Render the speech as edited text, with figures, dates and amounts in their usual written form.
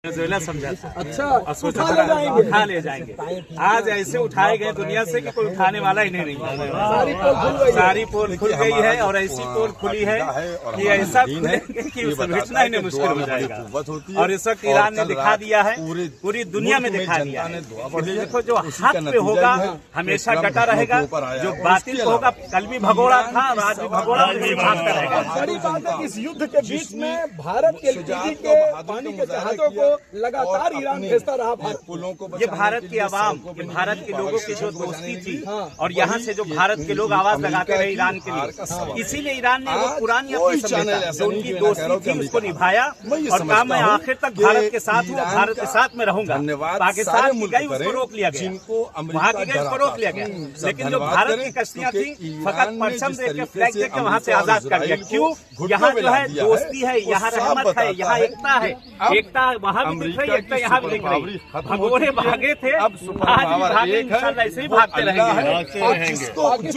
Venezuela समझा था। अच्छा, और सोचा था उठा ले जाएंगे। आज ऐसे उठाए गए दुनिया से कि कोई उठाने वाला ही नहीं है। सारी पोल खुल गई है और ऐसी पोल खुली है कि ऐसा खुलेंगे कि उसे भेजना ही मुश्किल हो जाएगा। और इस वक्त ईरान ने दिखा दिया है, पूरी दुनिया में दिखा दिया है। देखो जो हक पे होगा हमेशा डटा रहेगा, जो बातिल होगा कल भी भगोड़ा था और आज भी भगोड़ा भागता रहेगा। बड़ी बात है, इस युद्ध के बीच में भारत के एलपीजी के पानी के जहाजों को लगातार ईरान भेजता रहा। ये भारत की आवाम, ये भारत के लोगों की जो दोस्ती थी और यहाँ से जो भारत के लोग आवाज लगाते रहे ईरान के लिए, इसीलिए ईरान ने वो पुरानी अपनी सभ्यता जो उनकी दोस्ती थी उसको निभाया और कहा मैं आखिर तक भारत के साथ हूँ, भारत के साथ में रहूंगा। पाकिस्तान की गई उसको रोक लिया गया, वहाँ की गई उसको रोक लिया गया, लेकिन जो भारत की कश्तियाँ थी फकत परचम देख के फ्लैग देख के वहाँ से आजाद कर दिया। क्यों? यहाँ जो है दोस्ती है, यहाँ रहमत है, यहाँ एकता है। एकता वहाँ भी दिख रही है, एकता यहाँ भी दिख रही है। भगोड़े भागे थे, आज भी भागे, इंशाल्लाह ऐसे ही भागते रहेंगे।